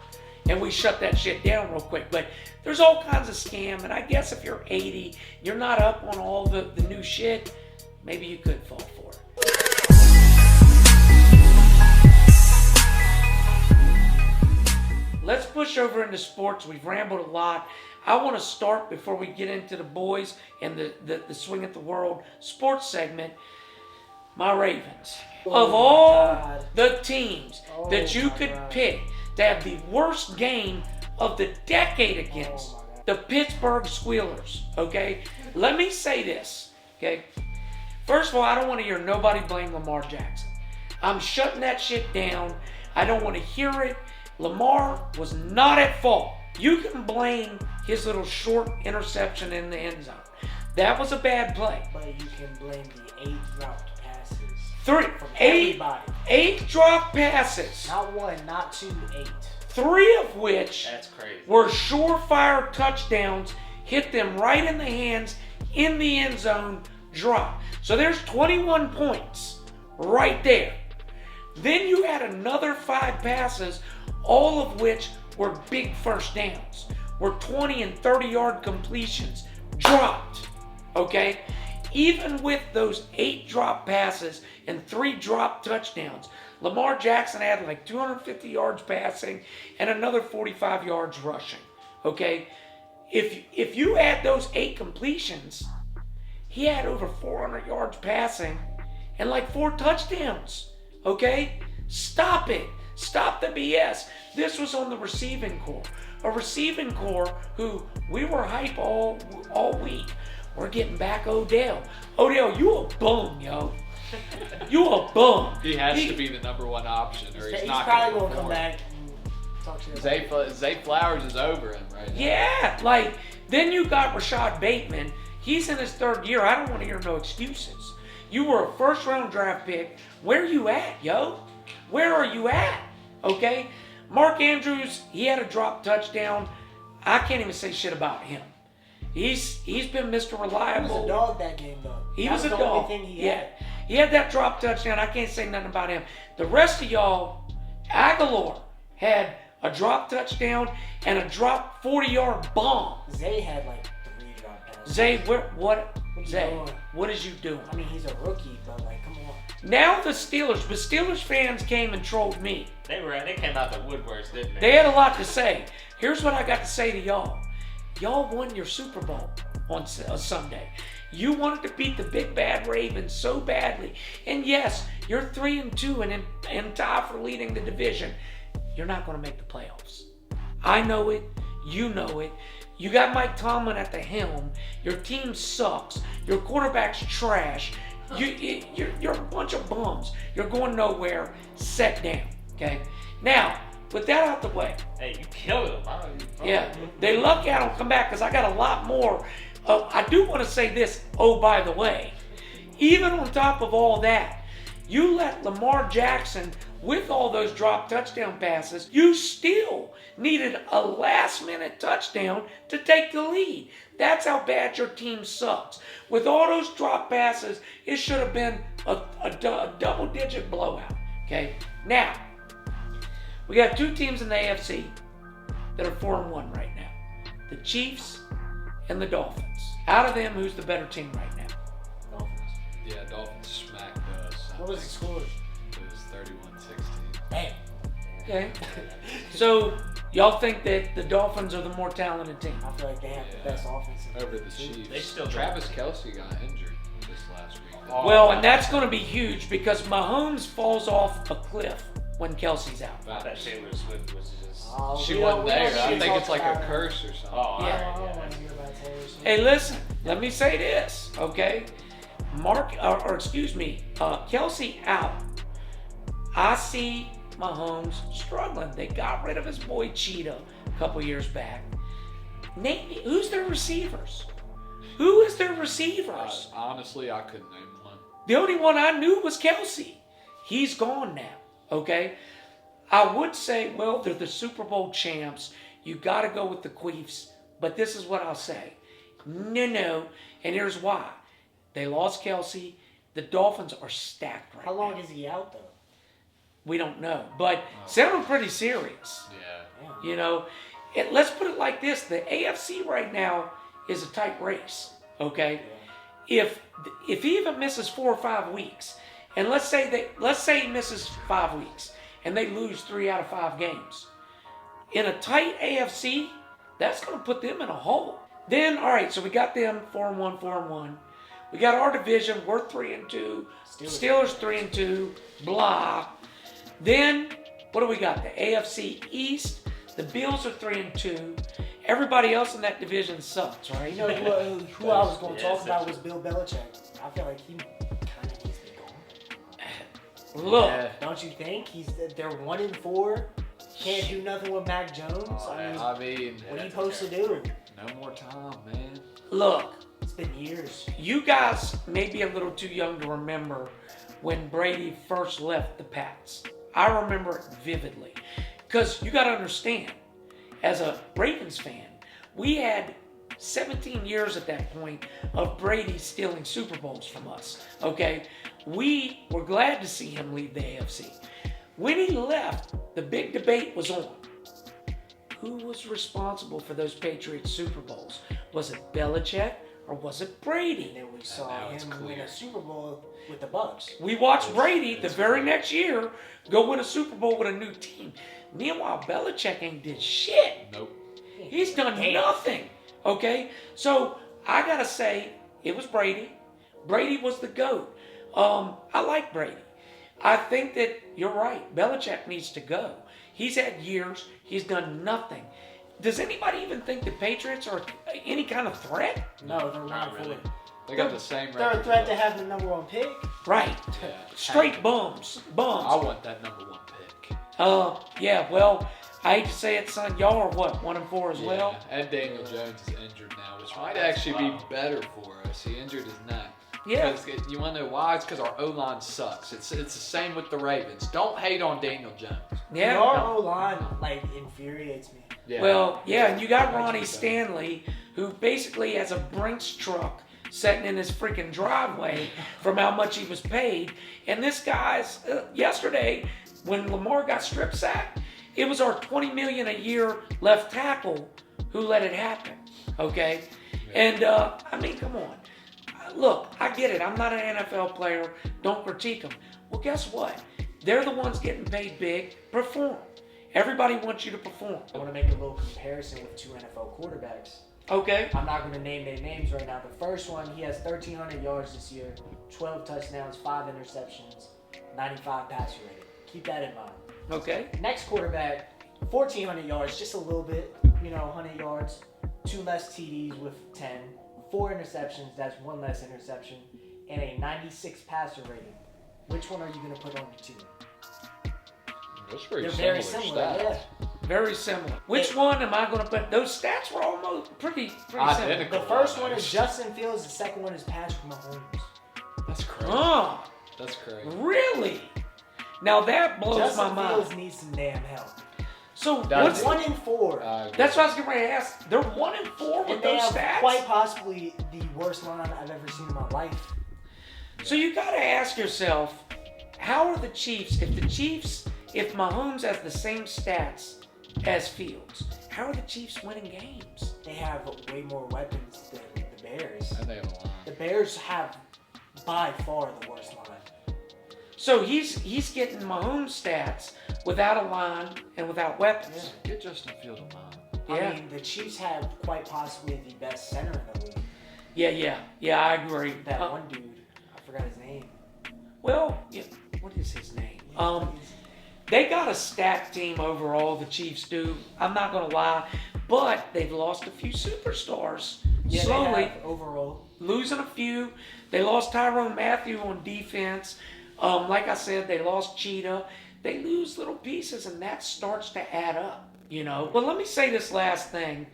and we shut that shit down real quick. But there's all kinds of scam, and I guess if you're 80, you're not up on all the new shit, maybe you could fall for it. Let's push over into sports. We've rambled a lot. I want to start before we get into the boys and the Swing at the World sports segment. My Ravens. Oh of my all God. the teams that you my could God. pick to have the worst game of the decade against, Oh my God. the Pittsburgh Steelers, okay? Let me say this, okay? First of all, I don't want to hear nobody blame Lamar Jackson. I'm shutting that shit down. I don't want to hear it. Lamar was not at fault. You can blame his little short interception in the end zone. That was a bad play. But you can blame the 8 dropped passes. From Eight everybody. drop passes. Not 1, not 2, 8. 3 of which That's crazy. were surefire touchdowns, hit them right in the hands, in the end zone, drop. So there's 21 points right there. Then you had another 5 passes, all of which were big first downs, were 20 and 30-yard completions, dropped, okay? Even with those 8 drop passes and 3 drop touchdowns, Lamar Jackson had like 250 yards passing and another 45 yards rushing, okay? If you add those 8 completions, he had over 400 yards passing and like 4 touchdowns. Okay? Stop it. Stop the BS. This was on the receiving core. A receiving core who we were hype all week. We're getting back Odell. Odell, you a bum, yo. You a bum. He has to be the #1 option, or he's not probably going gonna come back and talk shit. Zay Flowers is over him right now. Yeah, like, then you got Rashad Bateman. He's in his 3rd year. I don't want to hear no excuses. You were a 1st-round draft pick. Where you at, yo? Where are you at? Okay? Mark Andrews, he had a drop touchdown. I can't even say shit about him. He's been Mr. Reliable. He was a dog that game, though. He That was a the dog. only thing he Yeah. had. He had that drop touchdown. I can't say nothing about him. The rest of y'all, Aguilar had a drop touchdown and a drop 40-yard bomb. Zay had like 3 drop passes. Zay, What you Zay, doing? what is you doing? I mean, he's a rookie, but like, come on. Now the Steelers, but Steelers fans came and trolled me. They came out the woodworks, didn't they? They had a lot to say. Here's what I got to say to y'all. Y'all won your Super Bowl on a Sunday. You wanted to beat the big bad Ravens so badly. And yes, you're 3-2 and in tie for leading the division. You're not going to make the playoffs. I know it. You know it. You got Mike Tomlin at the helm. Your team sucks. Your quarterback's trash. You're a bunch of bums. You're going nowhere. Set down. Okay? Now, with that out the way. Hey, you killed him. Yeah, they lucky I don't come back because I got a lot more. I do want to say this. Oh, by the way, even on top of all that, you let Lamar Jackson, with all those drop touchdown passes, you still needed a last-minute touchdown to take the lead. That's how bad your team sucks. With all those drop passes, it should have been a double-digit blowout. Okay, now we got 2 teams in the AFC that are 4-1 right now. The Chiefs and the Dolphins. Out of them, who's the better team right now? Dolphins. Yeah, Dolphins smacked us. What was the score? It was 31-16. Damn. Okay. So, y'all think that the Dolphins are the more talented team? I feel like they have the Yeah. best offense. Over the Chiefs. They still Travis Kelce got injured this last week. Oh. Well, and that's going to be huge because Mahomes falls off a cliff when Kelsey's out. I thought Taylor Swift was just. She We wasn't don't there. need I to think talk it's like about a it. curse or something. Oh, all Yeah, right, I don't yeah. want to hear about Taylor Swift. Hey, listen, let me say this, okay? Kelsey out. I see Mahomes struggling. They got rid of his boy Cheetah a couple years back. Name me, who's their receivers? Who is their receivers? Honestly, I couldn't name one. The only one I knew was Kelsey. He's gone now, okay? I would say, well, they're the Super Bowl champs. You got to go with the Queefs. But this is what I'll say. No. And here's why. They lost Kelsey. The Dolphins are stacked right How long now. is he out, though? We don't know. But sounding pretty serious. Yeah. Damn. You know, let's put it like this. The AFC right now is a tight race, okay? If he even misses 4 or 5 weeks, and let's say he misses 5 weeks, and they lose 3 out of 5 games, in a tight AFC, that's going to put them in a hole. Then, all right, so we got them 4-1. We got our division. We're 3-2. Steelers 3-2. Blah. Then, what do we got? The AFC East. The Bills are 3-2. Everybody else in that division sucks, right? You know who I was going to talk about was Bill Belichick. I feel like he kind of needs to be gone. Look, Yeah. Don't you think? They're 1-4. Can't do nothing with Mac Jones. I mean, what are you supposed to do? no more time, man. look. It's been years. You guys may be a little too young to remember when Brady first left the Pats. I remember it vividly. Because you got to understand, as a Ravens fan, we had 17 years at that point of Brady stealing Super Bowls from us. Okay? We were glad to see him leave the AFC. When he left, the big debate was on. Who was responsible for those Patriots Super Bowls? Was it Belichick or was it Brady? And then we saw now it's him win clear. a Super Bowl with the Bucks. We watched Brady the very next year go win a Super Bowl with a new team. Meanwhile, Belichick ain't did shit. Nope. He's done nothing. Okay? So I gotta say, it was Brady. Brady was the GOAT. I like Brady. I think that you're right. Belichick needs to go. He's had years. He's done nothing. Does anybody even think the Patriots are any kind of threat? No, they're Not not really. really. They got the same They're a record. threat to have the number 1 pick. Right. Yeah. Straight bums. I Bums. want that number 1 pick. Yeah, well, I hate to say it, son. Y'all are what, 1-4 as well? Yeah, and Daniel Jones is injured now, which might actually be better for us. He injured his neck. Yeah. Because you want to know why? It's because our O-line sucks. It's the same with the Ravens. Don't hate on Daniel Jones. Yeah. Our O-line, like, infuriates me. Yeah. Well, yeah, and you got Ronnie Stanley, who basically has a Brinks truck sitting in his freaking driveway from how much he was paid. And this guy's, yesterday, when Lamar got strip sacked, it was our $20 million a year left tackle who let it happen, okay? And, I mean, come on. Look, I get it. I'm not an NFL player. Don't critique them. Well, guess what? They're the ones getting paid big. Perform. Everybody wants you to perform. I want to make a little comparison with 2 NFL quarterbacks. Okay? I'm not going to name their names right now. The first one, he has 1,300 yards this year, 12 touchdowns, 5 interceptions, 95 passer rating. Keep that in mind. Okay. Next quarterback, 1,400 yards, just a little bit, 100 yards, 2 less TDs with 10, 4 interceptions, that's 1 less interception, and a 96 passer rating. Which one are you going to put on your team? That's pretty They're very similar, stats. yeah. Very similar. Which one am I going to put? Those stats were almost pretty similar. Identical. The first one is Justin Fields, the second one is Patrick Mahomes. That's crazy. Oh, That's crazy. really? Now that blows Justin my Fields mind. needs some damn help. So That's- what's 1-4. that's what I was getting ready to ask. They're 1-4 with And they those have stats. quite possibly the worst line I've ever seen in my life. So you got to ask yourself, how are the Chiefs? If Mahomes has the same stats as Fields, how are the Chiefs winning games? They have way more weapons than the Bears. And they have a line. The Bears have by far the worst line. So he's getting Mahomes stats without a line and without weapons. Get Justin Fields a line. Yeah. I mean, the Chiefs have quite possibly the best center in the league. Yeah, I agree. That one dude, I forgot his name. Well, yeah, what is his name? They got a stacked team overall, the Chiefs do. I'm not going to lie. But they've lost a few superstars. Yeah, Slowly. they have overall. Losing a few. They lost Tyrone Matthew on defense. Like I said, they lost Cheetah. They lose little pieces, and that starts to add up, But let me say this last thing,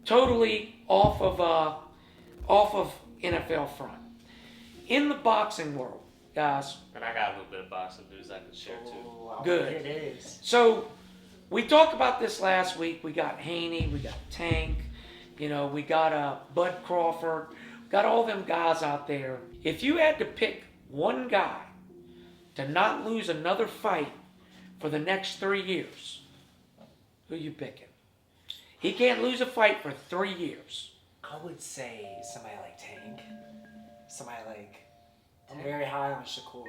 totally off of NFL front. In the boxing world, guys. And I got a little bit of boxing news I can share too. Oh, Good. It is. So we talked about this last week. We got Haney, we got Tank, we got Bud Crawford, got all them guys out there. If you had to pick one guy to not lose another fight for the next 3 years, who you picking? He can't lose a fight for 3 years. I would say somebody like Tank. Somebody like. I'm very high on Shakur.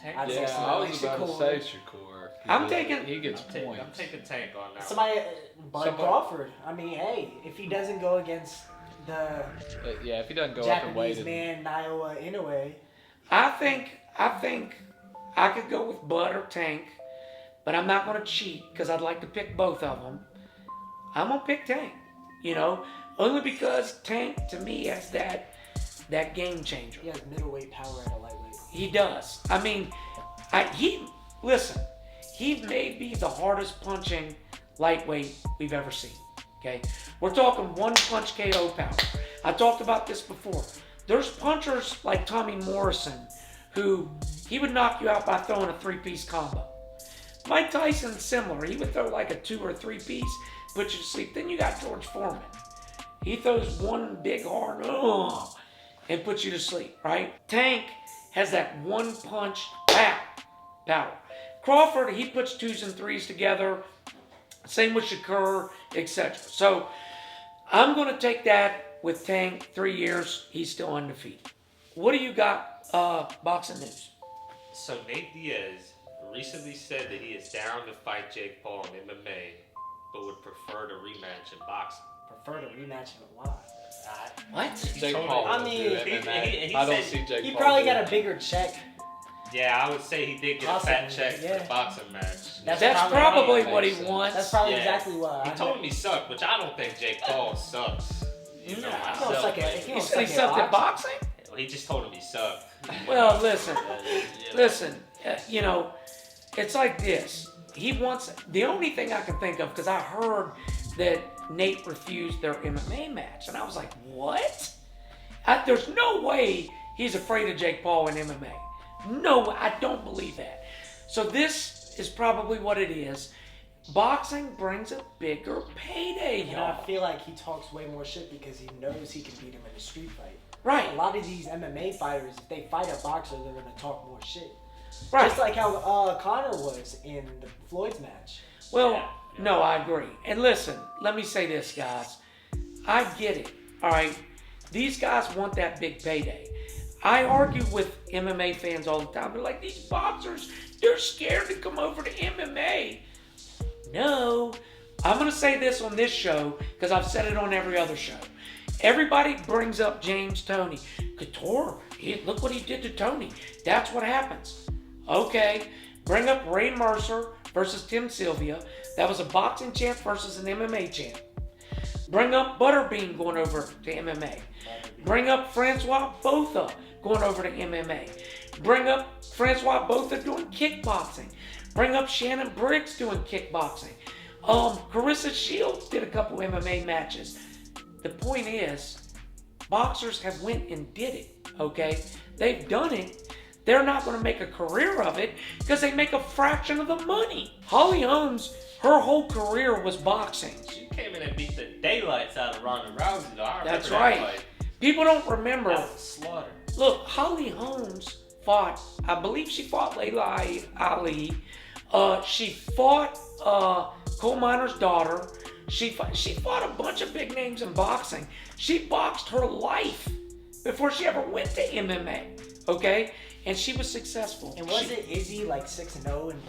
Tank? I'd say Yeah, somebody I like was about Shakur. to say Shakur. I'm taking- He gets I'm points. taking Tank on that. Somebody, Bud Somebody- Crawford. I mean, hey, if he doesn't go against the Yeah, if he doesn't go up and wait. Japanese man Naoya Inoue, I think I could go with Bud or Tank, but I'm not going to cheat because I'd like to pick both of them. I'm going to pick Tank, only because Tank to me has that game changer. he has middleweight power at a lightweight. He does. I mean, he may be the hardest punching lightweight we've ever seen. Okay, we're talking one punch KO power. I talked about this before. There's punchers like Tommy Morrison who he would knock you out by throwing a 3-piece combo. Mike Tyson's similar. He would throw like a 2 or 3-piece, put you to sleep. Then you got George Foreman. He throws one big hard and puts you to sleep, right? Tank has that one punch power. Crawford, he puts 2s and 3s together. Same with Shakur, etc. So I'm going to take that with Tank. 3 years, he's still undefeated. What do you got, boxing news? So Nate Diaz recently said that he is down to fight Jake Paul in MMA, but would prefer to rematch in boxing. Prefer to rematch him at why? What? Jake told Paul me- will I mean, do MMA. he I don't said- see Jake He Paul probably doing got a it. bigger check Yeah, I would say he did get a fat check for the boxing match. That's probably what he sense. wants. That's probably exactly why. He told him he sucked, which I don't think Jake Paul sucks. You know, myself. He said he sucked at boxing? He just told him he sucked. Well, listen, you know, it's like this. He wants, the only thing I can think of, because I heard that Nate refused their MMA match, and I was like, what? There's no way he's afraid of Jake Paul in MMA. No, I don't believe that. So this is probably what it is. Boxing brings a bigger payday, And y'all. I feel like he talks way more shit because he knows he can beat him in a street fight. Right. A lot of these MMA fighters, if they fight a boxer, they're going to talk more shit. Right. Just like how Conor was in the Floyd's match. Well, no, I agree. And listen, let me say this, guys. I get it, all right? These guys want that big payday. I argue with MMA fans all the time. They're like, these boxers, they're scared to come over to MMA. No. I'm going to say this on this show because I've said it on every other show. Everybody brings up James Toney. Couture, look what he did to Tony. That's what happens. Okay, bring up Ray Mercer versus Tim Sylvia. That was a boxing champ versus an MMA champ. Bring up Butterbean going over to MMA. Bring up Francois Botha going over to MMA. Bring up Francois Botha doing kickboxing. Bring up Shannon Briggs doing kickboxing. Carissa Shields did a couple MMA matches. The point is, boxers have went and did it, okay? They've done it. They're not going to make a career of it because they make a fraction of the money. Holly Holmes, her whole career was boxing. She came in and beat the daylights out of Ronda Rousey, though. That's right. Fight. People don't remember. That was slaughter. Look, Holly Holmes fought, I believe she fought Layla Ali. She fought Coal Miner's daughter. She fought a bunch of big names in boxing. She boxed her life before she ever went to MMA, okay? And she was successful. And was it Izzy like 6-0 in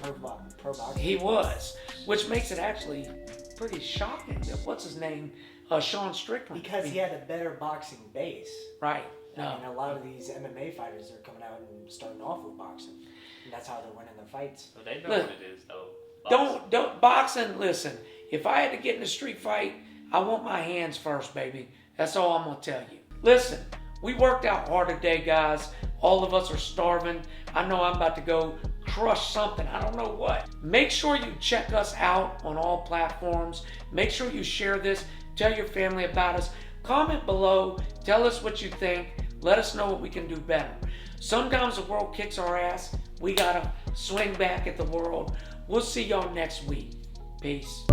pro boxing? He was, which makes it actually pretty shocking that what's his name, Sean Strickland. Because he had a better boxing base. Right. I mean, a lot of these MMA fighters are coming out and starting off with boxing. And that's how they're winning their fights. Well, they know what it is, though. Don't boxing. Listen, if I had to get in a street fight, I want my hands first, baby. That's all I'm gonna tell you. Listen, we worked out hard today, guys. All of us are starving. I know I'm about to go crush something. I don't know what. Make sure you check us out on all platforms. Make sure you share this. Tell your family about us. Comment below. Tell us what you think. Let us know what we can do better. Sometimes the world kicks our ass. We gotta swing back at the world. We'll see y'all next week. Peace.